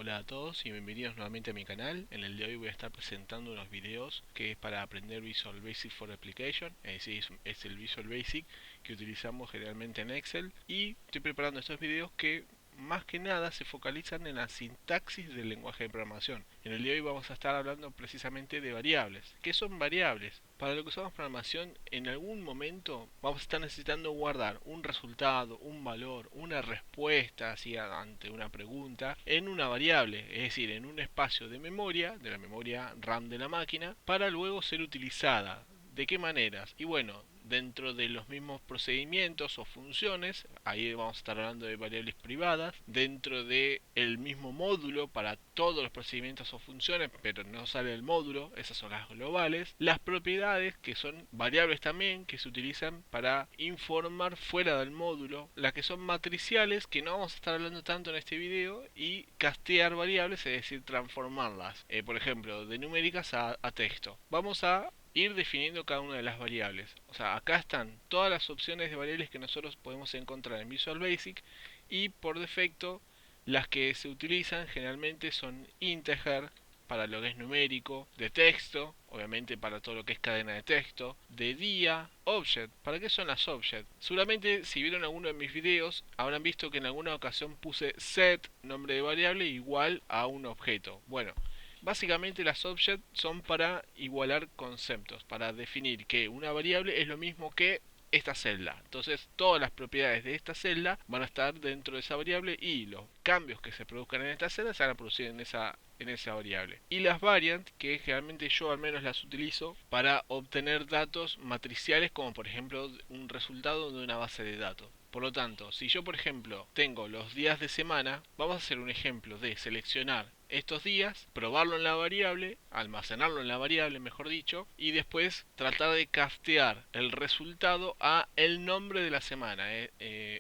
Hola a todos y bienvenidos nuevamente a mi canal. En el de hoy voy a estar presentando unos videos que es para aprender Visual Basic for Application, es decir, es el Visual Basic que utilizamos generalmente en Excel, y estoy preparando estos videos que más que nada se focalizan en la sintaxis del lenguaje de programación. En el de hoy vamos a estar hablando precisamente de variables. ¿Qué son variables? Para lo que usamos programación, en algún momento vamos a estar necesitando guardar un resultado, un valor, una respuesta así ante una pregunta en una variable, es decir, en un espacio de la memoria RAM de la máquina, para luego ser utilizada. ¿De qué maneras? Y bueno, dentro de los mismos procedimientos o funciones, ahí vamos a estar hablando de variables privadas, dentro de el mismo módulo para todos los procedimientos o funciones, pero no sale el módulo, esas son las globales, las propiedades, que son variables también, que se utilizan para informar fuera del módulo, las que son matriciales, que no vamos a estar hablando tanto en este video, y castear variables, es decir, transformarlas, por ejemplo, de numéricas a texto. Vamos a ir definiendo cada una de las variables. O sea, acá están todas las opciones de variables que nosotros podemos encontrar en Visual Basic, y por defecto las que se utilizan generalmente son integer para lo que es numérico, de texto, obviamente para todo lo que es cadena de texto, de día, object. ¿Para qué son las object? Seguramente si vieron alguno de mis videos habrán visto que en alguna ocasión puse set, nombre de variable, igual a un objeto. Bueno, básicamente las objects son para igualar conceptos, para definir que una variable es lo mismo que esta celda. Entonces todas las propiedades de esta celda van a estar dentro de esa variable, y los cambios que se produzcan en esta celda se van a producir en esa variable. Y las variant, que generalmente yo al menos las utilizo para obtener datos matriciales, como por ejemplo un resultado de una base de datos. Por lo tanto, si yo por ejemplo tengo los días de semana, vamos a hacer un ejemplo de seleccionar estos días, probarlo en la variable, almacenarlo en la variable mejor dicho, y después tratar de castear el resultado a el nombre de la semana, es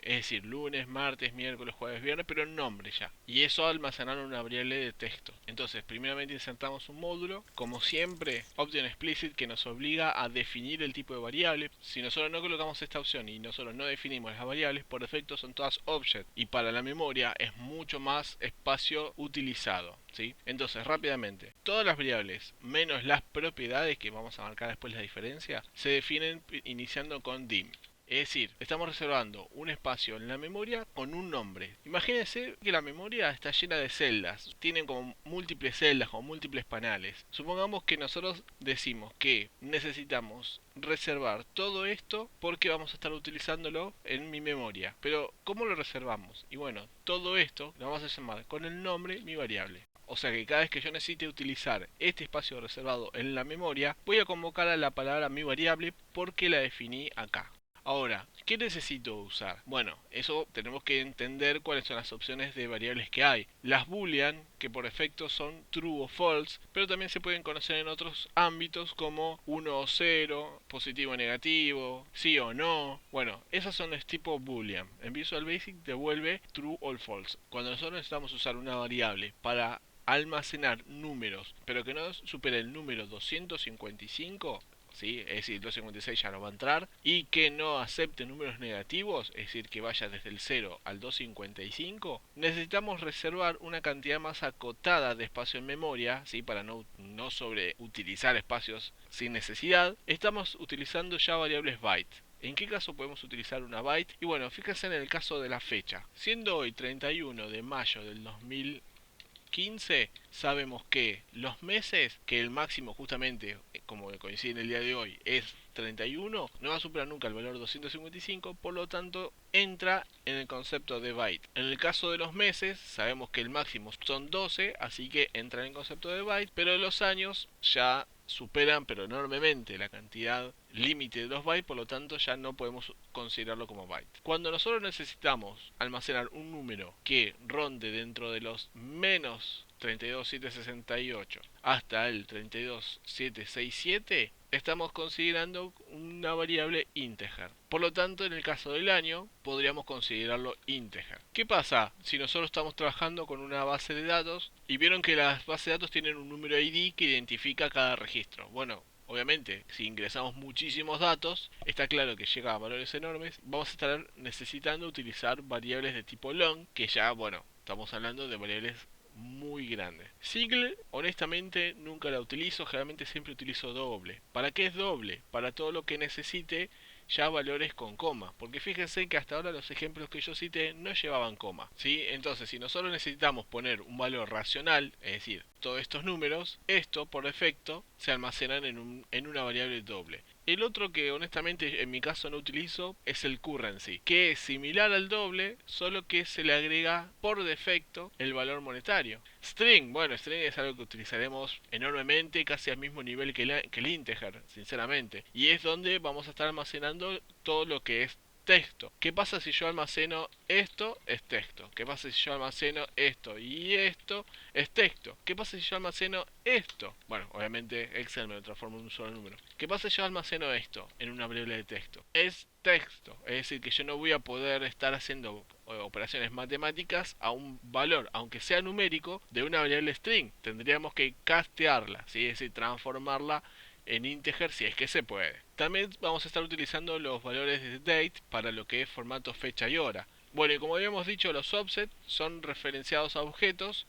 decir, lunes, martes, miércoles, jueves, viernes, pero en nombre ya, y eso almacenarlo en una variable de texto. Entonces primeramente insertamos un módulo, como siempre option explicit, que nos obliga a definir el tipo de variable. Si nosotros no colocamos esta opción y nosotros no definimos las variables, por defecto son todas object, y para la memoria es mucho más espacio utilizado, ¿sí? Entonces rápidamente, todas las variables menos las propiedades, que vamos a marcar después la diferencia, se definen iniciando con dim. Es decir, estamos reservando un espacio en la memoria con un nombre. Imagínense que la memoria está llena de celdas, tienen como múltiples celdas, como múltiples panales. Supongamos que nosotros decimos que necesitamos reservar todo esto porque vamos a estar utilizándolo en mi memoria. Pero, ¿cómo lo reservamos? Y bueno, todo esto lo vamos a llamar con el nombre mi variable. O sea que cada vez que yo necesite utilizar este espacio reservado en la memoria, voy a convocar a la palabra mi variable porque la definí acá. Ahora, ¿qué necesito usar? Bueno, eso tenemos que entender cuáles son las opciones de variables que hay. Las boolean, que por defecto son true o false, pero también se pueden conocer en otros ámbitos como 1 o 0, positivo o negativo, sí o no. Bueno, esas son de tipo boolean. En Visual Basic devuelve true o false. Cuando nosotros necesitamos usar una variable para almacenar números, pero que no supere el número 255, ¿sí? Es decir, 256 ya no va a entrar, y que no acepte números negativos, es decir, que vaya desde el 0 al 255, necesitamos reservar una cantidad más acotada de espacio en memoria, ¿sí? Para no sobreutilizar espacios sin necesidad. Estamos utilizando ya variables byte. ¿En qué caso podemos utilizar una byte? Y bueno, fíjense en el caso de la fecha. Siendo hoy 31 de mayo del 2015, sabemos que los meses, que el máximo justamente, como coincide en el día de hoy, es 31, no va a superar nunca el valor 255, por lo tanto entra en el concepto de byte. En el caso de los meses, sabemos que el máximo son 12, así que entra en el concepto de byte, pero los años ya superan pero enormemente la cantidad límite de los bytes, por lo tanto ya no podemos considerarlo como byte. Cuando nosotros necesitamos almacenar un número que ronde dentro de los menos 32.768 hasta el 32.767, estamos considerando una variable integer. Por lo tanto, en el caso del año, podríamos considerarlo integer. ¿Qué pasa si nosotros estamos trabajando con una base de datos y vieron que las bases de datos tienen un número ID que identifica cada registro? Bueno, obviamente, si ingresamos muchísimos datos, está claro que llega a valores enormes, vamos a estar necesitando utilizar variables de tipo long, que ya, bueno, estamos hablando de variables muy grande. Single, honestamente, nunca la utilizo, generalmente siempre utilizo doble. ¿Para qué es doble? Para todo lo que necesite ya valores con coma, porque fíjense que hasta ahora los ejemplos que yo cité no llevaban coma, ¿sí? Entonces, si nosotros necesitamos poner un valor racional, es decir, todos estos números, esto por defecto se almacenan en una variable doble. El otro que honestamente en mi caso no utilizo es el currency, que es similar al doble, solo que se le agrega por defecto el valor monetario. String, bueno, string es algo que utilizaremos enormemente, casi al mismo nivel que el integer, sinceramente. Y es donde vamos a estar almacenando todo lo que es texto. ¿Qué pasa si yo almaceno esto? Es texto. ¿Qué pasa si yo almaceno esto y esto? Es texto. ¿Qué pasa si yo almaceno esto? Bueno, obviamente Excel me lo transforma en un solo número. ¿Qué pasa si yo almaceno esto en una variable de texto? Es texto. Es decir, que yo no voy a poder estar haciendo operaciones matemáticas a un valor, aunque sea numérico, de una variable string. Tendríamos que castearla, ¿sí? Es decir, transformarla en integer si es que se puede. También vamos a estar utilizando los valores de date para lo que es formato fecha y hora. Bueno, y como habíamos dicho, los offset son referenciados a objetos.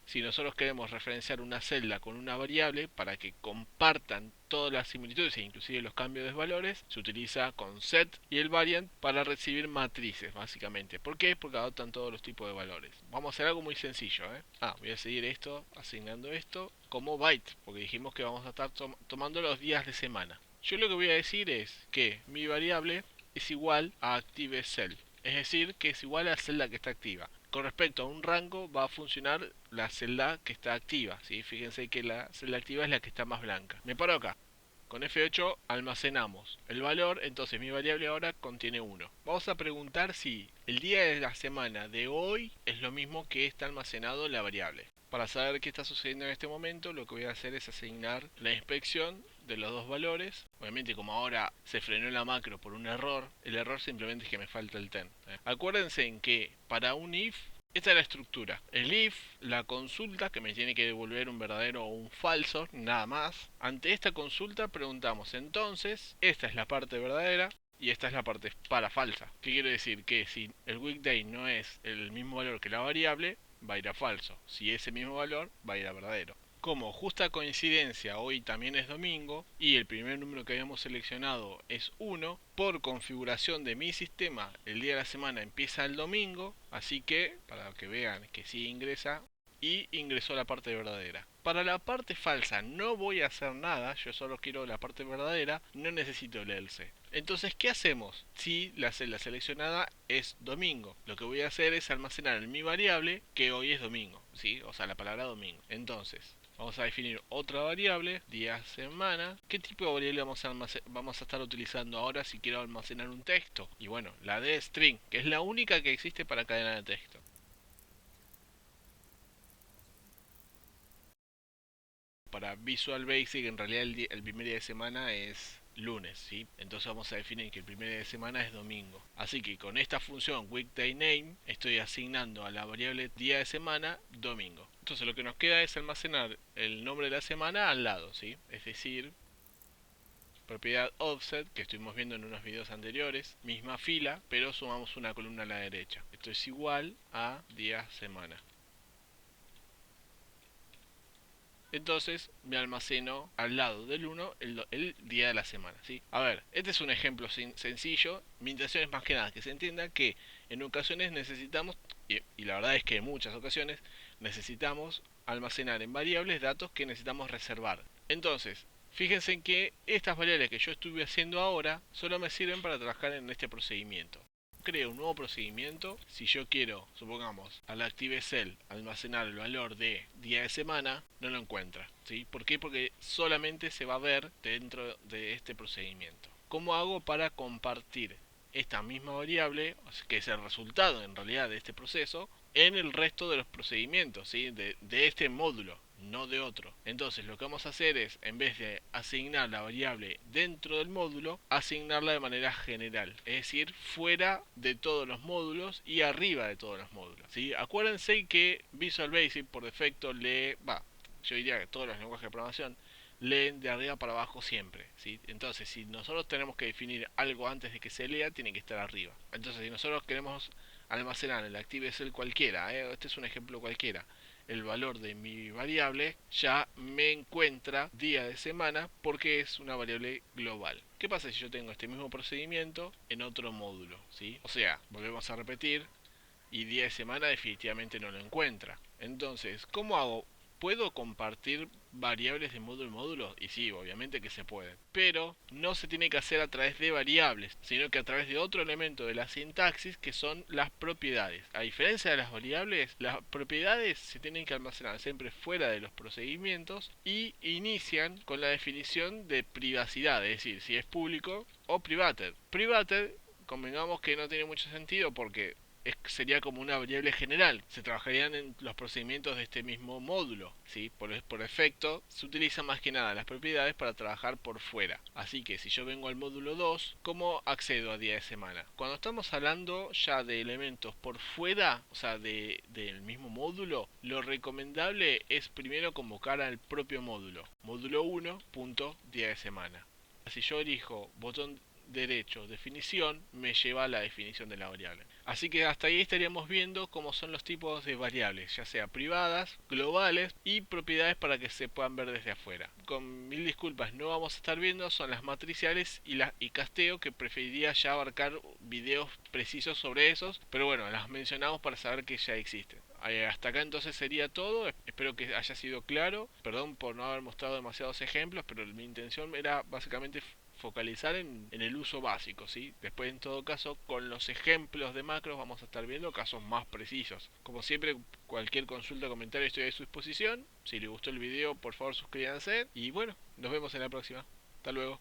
Si nosotros queremos referenciar una celda con una variable para que compartan todas las similitudes e inclusive los cambios de valores, se utiliza con set y el variant para recibir matrices, básicamente. ¿Por qué? Porque adoptan todos los tipos de valores. Vamos a hacer algo muy sencillo, voy a seguir esto, asignando esto como byte, porque dijimos que vamos a estar tomando los días de semana. Yo lo que voy a decir es que mi variable es igual a ActiveCell, es decir, que es igual a la celda que está activa. Con respecto a un rango va a funcionar la celda que está activa, ¿sí? Fíjense que la celda activa es la que está más blanca. Me paro acá. Con F8 almacenamos el valor, entonces mi variable ahora contiene 1. Vamos a preguntar si el día de la semana de hoy es lo mismo que está almacenado en la variable. Para saber qué está sucediendo en este momento, lo que voy a hacer es asignar la inspección de los dos valores. Obviamente, como ahora se frenó la macro por un error, el error simplemente es que me falta el 10. Acuérdense en que para un if, esta es la estructura. El if, la consulta que me tiene que devolver un verdadero o un falso, nada más. Ante esta consulta preguntamos entonces, esta es la parte verdadera y esta es la parte para falsa. ¿Qué quiere decir? Que si el weekday no es el mismo valor que la variable, va a ir a falso. Si ese mismo valor, va a ir a verdadero. Como justa coincidencia hoy también es domingo y el primer número que habíamos seleccionado es 1, por configuración de mi sistema el día de la semana empieza el domingo, así que para que vean que sí ingresa y ingresó la parte verdadera. Para la parte falsa no voy a hacer nada, yo solo quiero la parte verdadera, no necesito el else. Entonces, ¿qué hacemos? Si la celda seleccionada es domingo, lo que voy a hacer es almacenar en mi variable que hoy es domingo, ¿sí? O sea, la palabra domingo. Entonces, vamos a definir otra variable, día, semana. ¿Qué tipo de variable vamos a estar utilizando ahora si quiero almacenar un texto? Y bueno, la de string, que es la única que existe para cadena de texto. Para Visual Basic, en realidad el primer día de semana es lunes, ¿sí? Entonces vamos a definir que el primer día de semana es domingo. Así que con esta función weekday name estoy asignando a la variable día de semana domingo. Entonces lo que nos queda es almacenar el nombre de la semana al lado, ¿sí? Es decir, propiedad offset que estuvimos viendo en unos videos anteriores, misma fila, pero sumamos una columna a la derecha. Esto es igual a día semana. Entonces me almaceno al lado del 1 el día de la semana, ¿sí? A ver, este es un ejemplo sencillo. Mi intención es más que nada que se entienda que en ocasiones necesitamos, y la verdad es que en muchas ocasiones, necesitamos almacenar en variables datos que necesitamos reservar. Entonces, fíjense en que estas variables que yo estuve haciendo ahora solo me sirven para trabajar en este procedimiento. Creo un nuevo procedimiento. Si yo quiero, supongamos, al ActiveCell almacenar el valor de día de semana, no lo encuentra, ¿sí? ¿Por qué? Porque solamente se va a ver dentro de este procedimiento. ¿Cómo hago para compartir esta misma variable, que es el resultado en realidad de este proceso, en el resto de los procedimientos, ¿sí? de este módulo, no de otro? Entonces lo que vamos a hacer es, en vez de asignar la variable dentro del módulo, asignarla de manera general, es decir, fuera de todos los módulos y arriba de todos los módulos, ¿sí? Acuérdense que Visual Basic por defecto yo diría que todos los lenguajes de programación leen de arriba para abajo siempre, ¿sí? Entonces, si nosotros tenemos que definir algo antes de que se lea, tiene que estar arriba. Entonces, si nosotros queremos almacenar el ActiveCell cualquiera, este es un ejemplo cualquiera, el valor de mi variable ya me encuentra día de semana porque es una variable global. ¿Qué pasa si yo tengo este mismo procedimiento en otro módulo? ¿Sí? O sea, volvemos a repetir, y día de semana definitivamente no lo encuentra. Entonces, ¿cómo hago? ¿Puedo compartir variables de módulo en módulo? Y sí, obviamente que se puede. Pero no se tiene que hacer a través de variables, sino que a través de otro elemento de la sintaxis que son las propiedades. A diferencia de las variables, las propiedades se tienen que almacenar siempre fuera de los procedimientos y inician con la definición de privacidad, es decir, si es público o private. Private, convengamos que no tiene mucho sentido porque sería como una variable general. Se trabajarían en los procedimientos de este mismo módulo, ¿sí? Por efecto, se utilizan más que nada las propiedades para trabajar por fuera. Así que si yo vengo al módulo 2, ¿cómo accedo a día de semana? Cuando estamos hablando ya de elementos por fuera, o sea, del mismo módulo, lo recomendable es primero convocar al propio módulo. Módulo 1, punto, día de semana. Si yo elijo botón derecho, definición, me lleva a la definición de la variable. Así que hasta ahí estaríamos viendo cómo son los tipos de variables, ya sea privadas, globales y propiedades para que se puedan ver desde afuera. Con mil disculpas no vamos a estar viendo son las matriciales y casteo, que preferiría ya abarcar videos precisos sobre esos, pero bueno, las mencionamos para saber que ya existen. Hasta acá entonces sería todo, espero que haya sido claro, perdón por no haber mostrado demasiados ejemplos, pero mi intención era básicamente focalizar en el uso básico, ¿sí? Después en todo caso con los ejemplos de macros vamos a estar viendo casos más precisos. Como siempre, cualquier consulta o comentario estoy a su disposición. Si les gustó el video, por favor suscríbanse y bueno, nos vemos en la próxima. Hasta luego.